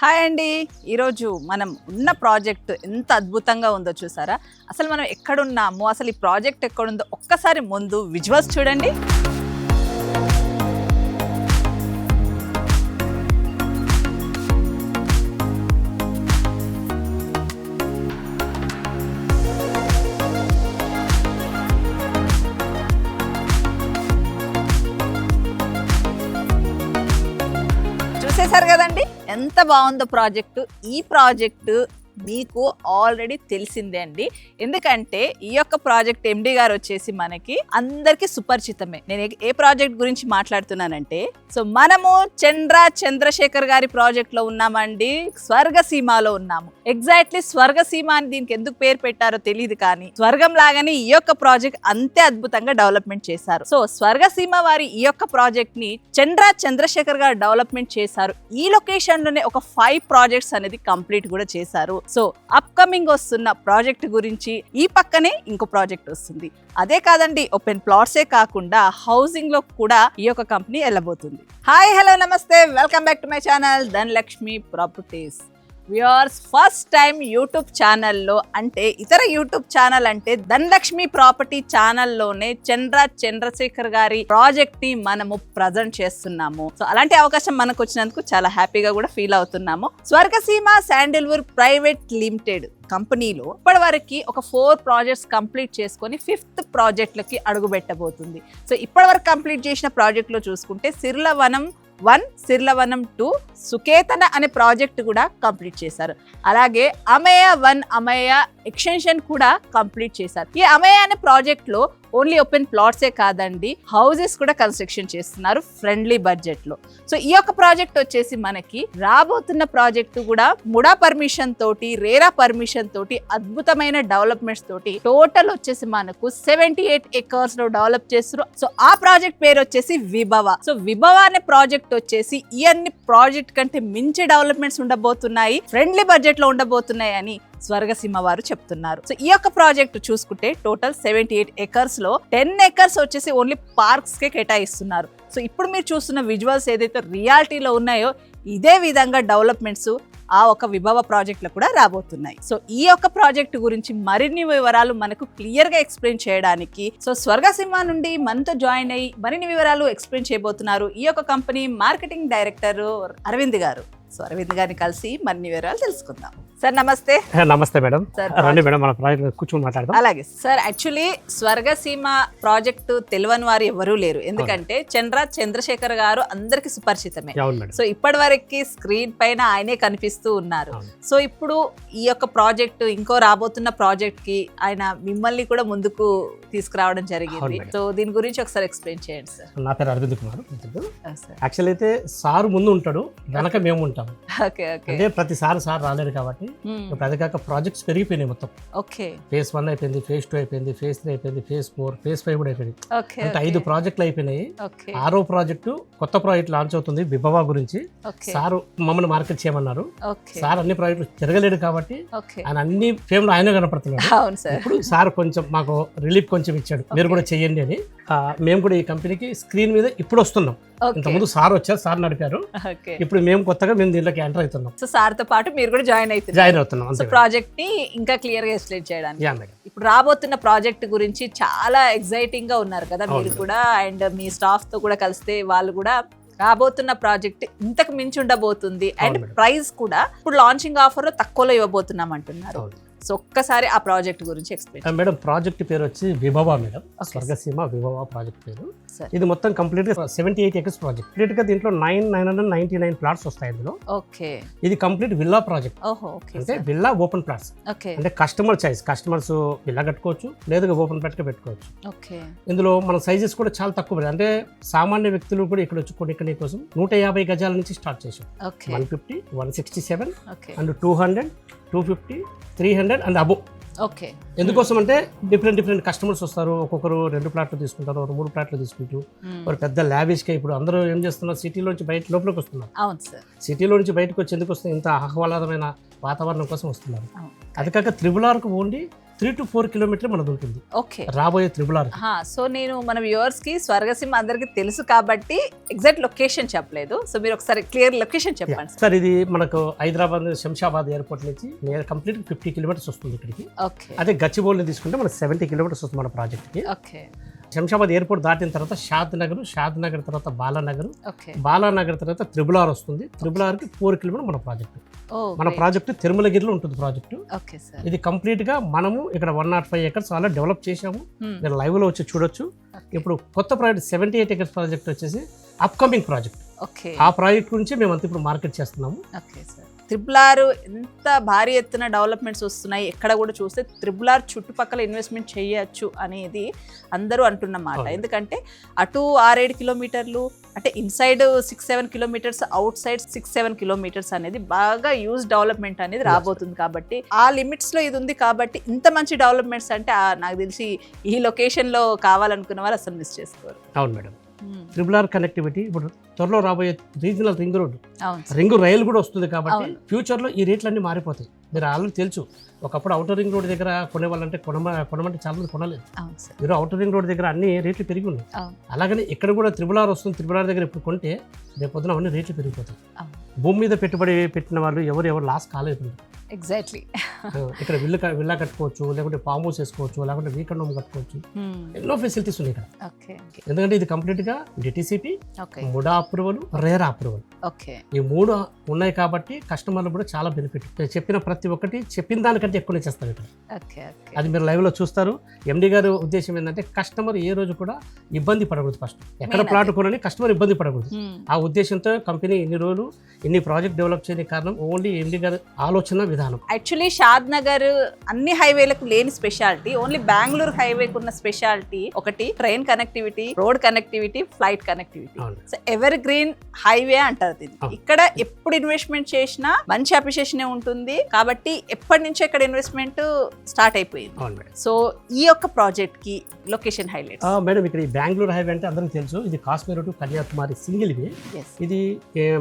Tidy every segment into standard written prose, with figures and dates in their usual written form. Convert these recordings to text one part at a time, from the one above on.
Hi అండి. ఈరోజు మనం ఉన్న ప్రాజెక్ట్ ఎంత అద్భుతంగా ఉందో చూసారా? అసలు మనం ఎక్కడున్నాము, అసలు ఈ ప్రాజెక్ట్ ఎక్కడుందో ఒక్కసారి ముందు విజువల్స్ చూడండి. చూసేశారు కదండి ఎంత బాగుందో ప్రాజెక్టు. ఈ ప్రాజెక్టు మీకు ఆల్రెడీ తెలిసిందే అండి, ఎందుకంటే ఈ యొక్క ప్రాజెక్ట్ ఎండి గారు వచ్చేసి మనకి అందరికీ సుపరిచితమే. నేను ఏ ప్రాజెక్ట్ గురించి మాట్లాడుతున్నానంటే, సో మనము చంద్రశేఖర్ గారి ప్రాజెక్ట్ లో ఉన్నామండి, స్వర్గసీమలో ఉన్నాము. ఎగ్జాక్ట్లీ స్వర్గసీమ అని దీనికి ఎందుకు పేరు పెట్టారో తెలియదు, కానీ స్వర్గం లాగానే ఈ యొక్క ప్రాజెక్ట్ అంతే అద్భుతంగా డెవలప్మెంట్ చేశారు. సో స్వర్గసీమ వారి ఈ యొక్క ప్రాజెక్ట్ ని చంద్రశేఖర్ గారు డెవలప్మెంట్ చేశారు. ఈ లొకేషన్ లోనే ఒక 5 ప్రాజెక్ట్స్ అనేది కంప్లీట్ కూడా చేశారు. సో అప్కమింగ్ వస్తున్న ప్రాజెక్ట్ గురించి ఈ పక్కనే ఇంకో ప్రాజెక్ట్ వస్తుంది. అదే కాదండి, ఓపెన్ ప్లాట్సే కాకుండా హౌసింగ్ లో కూడా ఈ యొక్క కంపెనీ వెళ్ళబోతుంది. హాయ్, హలో, నమస్తే, welcome back to my channel Dhanalakshmi properties. Viewers, first time YouTube ఛానల్లో, అంటే ఇతర యూట్యూబ్ ఛానల్ అంటే ధనలక్ష్మి ప్రాపర్టీ ఛానల్లోనే చంద్రశేఖర్ గారి ప్రాజెక్ట్ ని మనము ప్రజెంట్ చేస్తున్నాము. సో అలాంటి అవకాశం మనకు వచ్చినందుకు చాలా హ్యాపీగా కూడా ఫీల్ అవుతున్నాము. స్వర్గసీమ శాండిల్వుడ్ ప్రైవేట్ లిమిటెడ్ కంపెనీలో ఇప్పటి వరకు ఒక 4 ప్రాజెక్ట్స్ కంప్లీట్ చేసుకొని 5th ప్రాజెక్ట్లకి అడుగు పెట్టబోతుంది. సో ఇప్పటి వరకు కంప్లీట్ చేసిన ప్రాజెక్ట్ లో చూసుకుంటే సిర్లవనం 1, సిర్లవనం 2, సుకేతన అనే ప్రాజెక్ట్ కూడా కంప్లీట్ చేశారు. అలాగే అమయ 1, అమయ ఎక్స్టెన్షన్ కూడా కంప్లీట్ చేశారు. ఈ అమయ అనే ప్రాజెక్ట్ లో ఓన్లీ ఓపెన్ ప్లాట్సే కాదండి, హౌసెస్ కూడా కన్స్ట్రక్షన్ చేస్తున్నారు ఫ్రెండ్లీ బడ్జెట్ లో. సో ఈ యొక్క ప్రాజెక్ట్ వచ్చేసి మనకి రాబోతున్న ప్రాజెక్టు కూడా ముడా పర్మిషన్ తోటి, రేరా పర్మిషన్ తోటి, అద్భుతమైన డెవలప్మెంట్స్ తోటి టోటల్ వచ్చేసి మనకు 78 acres లో డెవలప్ చేస్తారు. సో ఆ ప్రాజెక్ట్ పేరు వచ్చేసి విభవ. సో విభవ అనే ప్రాజెక్ట్ వచ్చేసి ఈ అన్ని ప్రాజెక్ట్ కంటే మించి డెవలప్మెంట్స్ ఉండబోతున్నాయి, ఫ్రెండ్లీ బడ్జెట్ లో ఉండబోతున్నాయి అని స్వర్గసీమ వారు చెప్తున్నారు. సో ఈ యొక్క ప్రాజెక్ట్ చూసుకుంటే టోటల్ 78 acres లో 10 acres వచ్చేసి ఓన్లీ పార్క్స్ కే కేటాయిస్తున్నారు. సో ఇప్పుడు మీరు చూస్తున్న విజువల్స్ ఏదైతే రియాలిటీలో ఉన్నాయో ఇదే విధంగా డెవలప్మెంట్స్ ఆ ఒక విభవ ప్రాజెక్ట్ లో కూడా రాబోతున్నాయి. సో ఈ యొక్క ప్రాజెక్ట్ గురించి మరిన్ని వివరాలు మనకు క్లియర్ గా ఎక్స్ప్లెయిన్ చేయడానికి సో స్వర్గసీమ నుండి మనతో జాయిన్ అయ్యి మరిన్ని వివరాలు ఎక్స్ప్లెయిన్ చేయబోతున్నారు ఈ యొక్క కంపెనీ మార్కెటింగ్ డైరెక్టర్ అరవింద్ గారు. సో అరవింద్ గారిని కలిసి మరిన్ని వివరాలు తెలుసుకుందాం. సార్ నమస్తే. నమస్తే మేడం. రండి మేడం, మన ప్రాజెక్ట్ కూర్చొని మాట్లాడదాం. అలాగే సార్, యాక్చువల్లీ స్వర్గసీమ ప్రాజెక్టు తెలియని వారు ఎవరూ లేరు, ఎందుకంటే చంద్రశేఖర్ గారు అందరికి సుపరిచితమే. సో ఇప్పటి వరకు స్క్రీన్ పైన ఆయనే కనిపిస్తూ ఉన్నారు. సో ఇప్పుడు ఈ యొక్క ప్రాజెక్ట్, ఇంకో రాబోతున్న ప్రాజెక్ట్ కి ఆయన మిమ్మల్ని కూడా ముందుకు తీసుకురావడం జరిగింది. సో దీని గురించి ఒకసారి ఎక్స్ప్లెయిన్ చేయండి సార్. నా పేరు అరవింద్ కుమార్. యాక్చువల్ అయితే సార్ ముందు ఉంటాడు, వెనక మేము ఉంటాం. అంటే ప్రతిసారి సార్ రాలేరు కాబట్టి అది కాక ప్రాజెక్ట్స్ పెరిగిపోయినాయి మొత్తం. ఫేజ్ 1 అయిపోయింది, ఫేజ్ 2 అయిపోయింది, ఫేజ్ 3 అయిపోయింది, ఫేజ్ 4, ఫేజ్ 5 కూడా అయిపోయింది. అంటే 5 ప్రాజెక్టులు అయిపోయినాయి. 6వ ప్రాజెక్టు కొత్త ప్రాజెక్ట్ లాంచ్ అవుతుంది విభవ గురించి. సార్ మమ్మల్ని మార్కెట్ చేయమన్నారు. సార్ అన్ని ప్రాజెక్టులు తిరగలేడు కాబట్టి ఆయన అన్ని ఫేమ్ లో ఆయన కనపడుతున్నాడు. ఇప్పుడు సార్ కొంచెం మాకు రిలీఫ్ కొంచెం ఇచ్చాడు, మీరు కూడా చెయ్యండి అని. మేము కూడా ఈ కంపెనీకి స్క్రీన్ మీద ఇప్పుడు వస్తున్నాం. ఇంతకుముందు సార్ వచ్చారు, సార్ నడిపారు. ఇప్పుడు మేము కొత్తగా దీంట్లోకి ఎంటర్ అవుతున్నాం. సో సార్ తో పాటు మీరు కూడా జాయిన్ అవుతున్నాం ప్రాజెక్ట్ ని ఇంకా క్లియర్ గా ఎక్స్ప్లెయిన్ చేయడానికి. ఇప్పుడు రాబోతున్న ప్రాజెక్ట్ గురించి చాలా ఎక్సైటింగ్ గా ఉన్నారు కదా మీరు కూడా, అండ్ మీ స్టాఫ్ తో కూడా కలిస్తే వాళ్ళు కూడా రాబోతున్న ప్రాజెక్ట్ ఇంతకు మించి ఉండబోతుంది, అండ్ ప్రైస్ కూడా ఇప్పుడు లాంచింగ్ ఆఫర్ లో తక్కువలో ఇవ్వబోతున్నాం అంటున్నారు. సో ఒక్కసారి ఆ ప్రాజెక్ట్ గురించి ఎక్స్ప్లెయిన్. మేడం, ప్రాజెక్ట్ పేరు వచ్చి విభవ మేడం, స్వర్గసీమ విభవ ప్రాజెక్ట్ పేరు. ఇది మొత్తం కంప్లీట్ గా 78 acres ప్రాజెక్ట్. కంప్లీట్ గా దీంట్లో 999 ప్లాట్స్ వస్తాయి ఇందులో. ఇది కంప్లీట్ విల్లా ప్రాజెక్ట్. అంటే విల్లా ఓపెన్ ప్లాట్స్. అంటే కస్టమర్ చాయిస్, కస్టమర్స్ విల్లా కట్టుకోవచ్చు, లేదా ఓపెన్ ప్లాట్ గా పెట్టుకోవచ్చు. ఇందులో మన సైజెస్ కూడా చాలా తక్కువ. అంటే సామాన్య వ్యక్తులు కూడా ఇక్కడ వచ్చి కొనుక్కునే కోసం 150 గజాల నుంచి స్టార్ట్ చేసాం. 150, 167 అండ్ 200, 250, 300 అండ్ అబో. ఎందుకోసం అంటే డిఫరెంట్ కస్టమర్స్ వస్తారు. ఒక్కొక్కరు 2 ప్లాట్లు తీసుకుంటారు, 3 ప్లాట్లు తీసుకుంటూ ఒక పెద్ద ల్యాబేజ్ గా. ఇప్పుడు అందరూ ఏం చేస్తున్నారు, సిటీలోంచి బయట లోపలికి వస్తున్నారు. సిటీలో నుంచి బయటకు వచ్చి ఎందుకు వస్తే ఇంత ఆహ్లాదమైన వాతావరణం కోసం వస్తున్నారు. అది కాక త్రిబుల్ ఆర్కు ఓన్లీ 3 to 4 కిలోమీటర్ మనది ఉంటుంది ఓకే రాబోయే త్రిబుల్. సో నేను మన వ్యూవర్స్ కి స్వర్గసీమ అందరికి తెలుసు కాబట్టి ఎగ్జాక్ట్ లొకేషన్ చెప్పలేదు, సో మీరు ఒకసారి క్లియర్ లొకేషన్ చెప్పండి సార్. ఇది మనకు హైదరాబాద్ శంషాబాద్ ఎయిర్పోర్ట్ నుంచి కంప్లీట్ 50 కిలోమీటర్స్ వస్తుంది ఇక్కడికి. ఓకే అదే గచ్చిబౌలి తీసుకుంటే మనకు 70 కిలోమీటర్స్ వస్తుంది మన ప్రాజెక్ట్ కి. ఓకే శంషాబాద్ ఎయిర్పోర్ట్ దాటిన తర్వాత షాద్ నగర్ తర్వాత బాలానగర్, ఓకే బాలానగర్ తర్వాత త్రిబుల్ వస్తుంది. త్రిబుల్ కి 4 కిలోమీటర్ మన ప్రాజెక్ట్. మన ప్రాజెక్ట్ తిరుమలగిరిలో ఉంటుంది ప్రాజెక్ట్. Okay sir. ఇది కంప్లీట్ గా మనము ఇక్కడ 105 ఎకర్స్ అలా డెవలప్ చేసాము. మీరు లైవ్ లో వచ్చి చూడొచ్చు. ఇప్పుడు కొత్త ప్రాజెక్ట్ 78 ఎకర్స్ ప్రాజెక్ట్ వచ్చేసి అప్కమింగ్ ప్రాజెక్ట్. ఓకే ఆ ప్రాజెక్ట్ గురించి మేము అంతా ఇప్పుడు మార్కెట్ చేస్తున్నాము. Okay sir. త్రిబుల్ ఎంత భారీ ఎత్తున డెవలప్మెంట్స్ వస్తున్నాయి, ఎక్కడ కూడా చూస్తే త్రిబుల్ చుట్టుపక్కల ఇన్వెస్ట్మెంట్ చేయొచ్చు అనేది అందరూ అంటున్నమాట. ఎందుకంటే అటు 6-7 కిలోమీటర్లు అంటే inside 6-7 kilometres, out side 6-7 kilometres అనేది బాగా యూజ్ డెవలప్మెంట్ అనేది రాబోతుంది. కాబట్టి ఆ లిమిట్స్ లో ఇది ఉంది కాబట్టి ఇంత మంచి డెవలప్మెంట్స్ అంటే నాకు తెలిసి ఈ లొకేషన్ లో కావాలనుకున్న వాళ్ళు అసలు మిస్ చేసుకోరు. అవును మేడం. త్రిబుల్ కనెక్టివిటీ ఇప్పుడు త్వరలో రాబోయే రీజనల్ రింగ్ రోడ్, అవును రింగ్ రైలు కూడా వస్తుంది కాబట్టి ఫ్యూచర్ లో ఈ రేట్లన్నీ మారిపోతాయి. మీరు ఆల్రెడీ తెలుసు, ఒకప్పుడు అవుటర్ రింగ్ రోడ్ దగ్గర కొనేవాళ్ళంటే కొనమంటే చాలా మంది కొనలేదు. మీరు అవుటర్ రింగ్ రోడ్ దగ్గర అన్ని రేట్లు పెరిగి ఉన్నాయి. అలాగనే ఇక్కడ కూడా త్రిబుల్ వస్తుంది. త్రిబుల్ దగ్గర ఇప్పుడు కొంటే రేపు పొద్దున అవన్నీ రేట్లు పెరిగిపోతాయి. భూమి మీద పెట్టుబడి పెట్టిన వాళ్ళు ఎవరు లాస్ కాలేదు. ఎగ్జాక్ట్లీ. ఇక్కడ విల్లా కట్టుకోవచ్చు, లేకుంటే ఫామ్ హౌస్ వేసుకోవచ్చు, లేకుంటే వీకెండ్ హోమ్ కట్టుకోవచ్చు. ఎన్నో ఫెసిలిటీస్ ఉన్నాయి ఇక్కడ. ఎందుకంటే ఇది కంప్లీట్ గా DTCP, MUDA approval, RERA approval, ఈ 3 ఉన్నాయి కాబట్టి కస్టమర్లు కూడా చాలా బెనిఫిట్. చెప్పిన ప్రతి ఒక్కటి చెప్పిన దానికంటే ఎక్కువనే చేస్తారు ఇక్కడ. అది మీరు లైవ్ లో చూస్తారు. ఎండి గారి ఉద్దేశం ఏంటంటే కస్టమర్ ఏ రోజు కూడా ఇబ్బంది పడకూడదు. ఫస్ట్ ఎక్కడ ప్లాట్ కొనని కస్టమర్ ఇబ్బంది పడకూడదు. ఆ ఉద్దేశంతో కంపెనీ ఇన్ని రోజులు ఇన్ని ప్రాజెక్ట్ డెవలప్ చేయడానికి కారణం ఓన్లీ ఎండి గారి ఆలోచన విధానం. యాక్చువల్లీ షాద్ నగర్ అన్ని హైవేలకు లేని స్పెషాలిటీ, ఓన్లీ బెంగళూరు హైవేకి ఉన్న స్పెషాలిటీ ఒకటి train connectivity, road connectivity, flight connectivity. So ever green highway అంటారు దీన్ని. ఇక్కడ ఎప్పుడు ఇన్వెస్ట్మెంట్ చేసినా మంచి అప్రిషియేషన్ ఉంటుంది కాబట్టి ఎప్పటి నుంచో ఇక్కడ ఇన్వెస్ట్మెంట్ స్టార్ట్ అయిపోయింది. సో ఈ యొక్క ప్రాజెక్ట్ కి లొకేషన్ హైలైట్ మేడం. ఇక్కడ ఈ బెంగళూరు హైవే అంటే అందరికీ తెలుసు, ఇది Kashmir to Kanyakumari single way. ఇది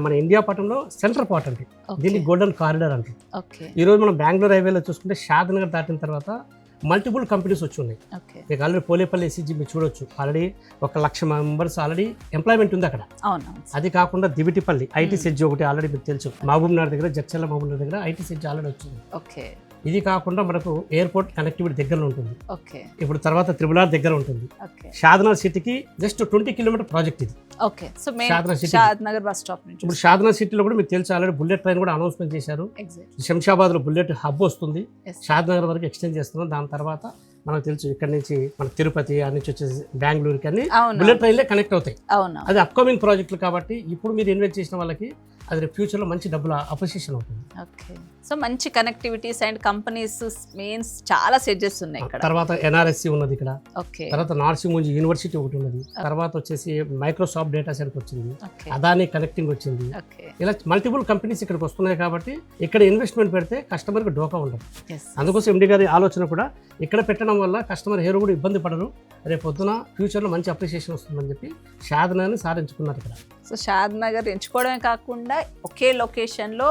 మన ఇండియా పట్టణంలో సెంటర్ పార్ట్ అంటే దీన్ని గోల్డెన్ కారిడార్ అంటే. ఈ రోజు మనం బెంగళూరు హైవేలో చూసుకుంటే షాద్ నగర్ దాటిన తర్వాత మల్టిపుల్ కంపెనీస్ వచ్చి ఉన్నాయి. మీకు ఆల్రెడీ పోలేపల్లి ఎస్సీజీ మీరు చూడొచ్చు. ఆల్రెడీ 1,00,000 మెంబర్స్ ఆల్రెడీ ఎంప్లాయ్మెంట్ ఉంది అక్కడ. అది కాకుండా దివిటిపల్లి ఐటీ సెడ్జ్ ఒకటి ఆల్రెడీ మీకు తెలుసు. మహబూబ్ నగర్ దగ్గర, జడ్చర్ల మహబూబ్ నగర్ దగ్గర ఐటీ సెడ్జ్ ఆల్రెడీ వచ్చింది. ఇది కాకుండా మనకు ఎయిర్పోర్ట్ కనెక్టివిటీ దగ్గరలో ఉంటుంది. ఇప్పుడు తర్వాత త్రిబుల్ దగ్గర ఉంటుంది. షాద్నగర్ సిటీకి జస్ట్ 20 కిలోమీటర్ ప్రాజెక్ట్ ఇది. ఇప్పుడు షాద్నగర్ సిటీలో కూడా మీకు తెలుసు ఆల్రెడీ బుల్లెట్ ట్రైన్ కూడా అనౌన్స్మెంట్ చేశారు. శంషాబాద్ లో బుల్లెట్ హబ్ వస్తుంది. షాద్నగర్ వరకు ఎక్స్టెండ్ చేస్తున్నాం. దాని తర్వాత మనకు తెలుసు ఇక్కడ నుంచి మన తిరుపతి అన్ని నుంచి వచ్చేసి బెంగళూరుకి అన్ని బుల్లెట్ ట్రైన్లే కనెక్ట్ అవుతాయి. అది అప్కమింగ్ ప్రాజెక్టులు కాబట్టి ఇప్పుడు మీరు ఇన్వెస్ట్ చేసిన వాళ్ళకి అది ఫ్యూచర్ లో మంచి డబ్బుల అప్రిషియేషన్ అవుతుంది. సో మంచి కనెక్టివిటీస్ అండ్ కంపెనీస్ మెయిన్స్ చాలా సెడ్జెస్ ఉన్నాయి ఇక్కడ. తర్వాత ఎన్ఆర్ఎస్సి ఉన్నది ఇక్కడ. తర్వాత నార్సింగ్ యూనివర్సిటీ ఒకటి ఉన్నది. తర్వాత వచ్చేసి మైక్రోసాఫ్ట్ డేటా సెంటర్ వచ్చింది. అదాని కనెక్టింగ్ వచ్చింది. ఇలా మల్టిపుల్ కంపెనీస్ ఇక్కడికి వస్తున్నాయి కాబట్టి ఇక్కడ ఇన్వెస్ట్మెంట్ పెడితే కస్టమర్ కి డోకా ఉండదు. అందుకోసం ఎండి గారి ఆలోచన కూడా ఇక్కడ పెట్టడం వల్ల కస్టమర్ ఎవరు కూడా ఇబ్బంది పడరు. రేపు పొద్దున ఫ్యూచర్ లో మంచి అప్రిషియేషన్ వస్తుందని చెప్పి షాద్ నగర్ సాధించుకున్నారు ఇక్కడ. సో షాద్ నగర్ ఎంచుకోవడమే కాకుండా ఒకే లొకేషన్ లో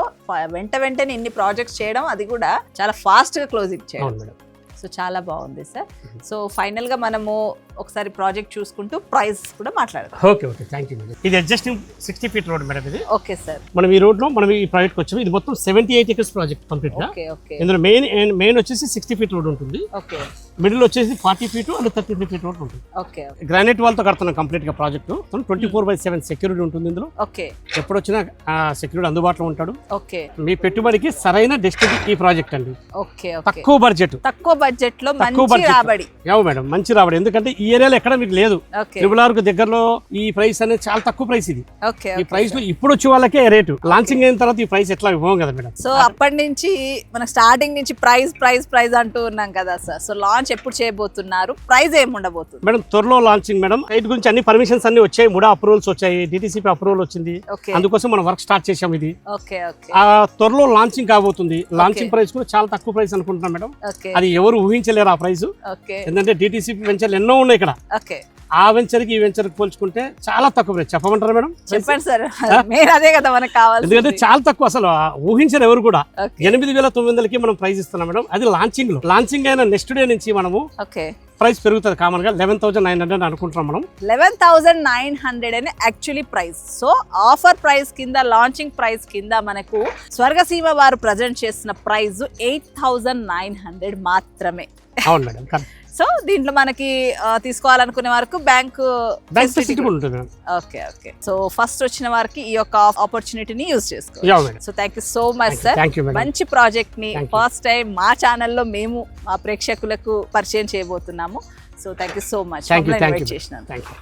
వెంటనే ఇన్ని ప్రాజెక్ట్స్ చేయడం, అది కూడా చాలా ఫాస్ట్ గా క్లోజింగ్ చేయడం. సో చాలా బాగుంది సార్. సో ఫైనల్ గా మనము ఒకసారి ప్రాజెక్ట్ చూసుకుంటూ ప్రైస్ కూడా మాట్లాడదాం. Okay thank you. ఇది అడ్జస్టింగ్ 60 ఫీట్ రోడ్ మేడం. ఇది ఓకే సార్. మనం ఈ రోడ్ లో మనం ఈ ప్రాజెక్ట్ వచ్చాము. ఇది మొత్తం 78 ఎకర్స్ ప్రాజెక్ట్ కంప్లీట్ గా. ఇందులో మెయిన్ వచ్చేసి 60 ఫీట్ రోడ్ ఉంటుంది. మిడిల్ వచ్చేసి 40 ఫీట్ అండ్ 33 ఫీట్ రోడ్ ఉంటుంది. గ్రానైట్ వాల్ తో కడుతున్నాం కంప్లీట్ గా ప్రాజెక్ట్. 24/7 సెక్యూరిటీ ఉంటుంది ఇందులో. ఎప్పుడు వచ్చినా సెక్యూరిటీ అందుబాటులో ఉంటాడు. మీ పెట్టుబడికి సరైన డెస్టినీ ఈ ప్రాజెక్ట్ అండి. తక్కువ బడ్జెట్ లో మంచి రాబడి. మేడం మంచి రాబడి. ఎందుకంటే ఈ ఏరియాలో ఎక్కడ మీకు లేదు. త్రిబుల్ కు దగ్గరలో ఈ ప్రైస్ అనేది చాలా తక్కువ ప్రైస్. ఇది ఈ ప్రైస్ లో ఇప్పుడు వచ్చే వాళ్ళకే రేటు. లాంచింగ్ అయిన తర్వాత ఈ ప్రైస్ ఎట్లా ఇవ్వం కదా మేడం. సో అప్పటి నుంచి మన స్టార్టింగ్ నుంచి ప్రైస్ అంటూ ఉన్నాం కదా సార్. సో లాంచ్ ఎప్పుడు చేయబోతున్నారు? ప్రైస్ ఏమి ఉండబోతుంది మేడం? త్వరలో లాంచింగ్ మేడం. సైట్ గురించి అన్ని పర్మిషన్స్ అన్ని వచ్చాయి. 3 అప్రూవల్స్ వచ్చాయి. డిటిసిపి అప్రూవల్ వచ్చింది. అందుకోసం మనం వర్క్ స్టార్ట్ చేసాం. ఇది త్వరలో లాంచింగ్ కాబోతుంది. లాంచింగ్ ప్రైస్ కూడా చాలా తక్కువ ప్రైస్ అనుకుంటున్నాం మేడం. అది ఎవరు ఊహించలేరు ఆ ప్రైస్. ఎందుకంటే డిటిసిపి వెంచర్లు ఎన్నో ఉన్నాయి ఇక్కడ. ఆ వెంచర్కి ఈ వెంచర్కి పోల్చుకుంటే చాలా తక్కువ రేట్. చెప్పమంటారా మేడం? చెప్పండి సార్, మెయిన్ అదే కదా మనకు కావాలి. ఎందుకంటే చాలా తక్కువ, అసలు ఊహించరు ఎవరు కూడా. Okay. 8,900కి మనం ప్రైస్ ఇస్తున్నాం మేడం. అది లాంచింగ్ అయిన నెక్స్ట్ డే నుంచి మనము ఓకే ప్రైస్ పెరుగుతుంది. కామన్ గా 11,900 అనుకుంటున్నాం మనం. 11,900 అని actually price. So offer price కింద, లాంచింగ్ ప్రైస్ కింద మనకు స్వర్గసీమ వారు ప్రజెంట్ చేసిన ప్రైస్ 8,900 మాత్రమే. అవును మేడం. సో దీంట్లో మనకి తీసుకోవాలనుకునే వరకు బ్యాంక్ ఫెసిలిటీ ఉంటుంది madam. Okay okay. So first వచ్చిన వారికి ఈ యొక్క ఆపర్చునిటీని యూజ్ యా చేసుకోవాలి. Madam. So thank you so much sir. Thank you madam. మంచి ప్రాజెక్ట్ ని Thank you. ఫస్ట్ టైం మా ఛానల్లో మేము మా ప్రేక్షకులకు పరిచయం చేయబోతున్నాము. So thank you so much thank you చేసినాను. Thank you.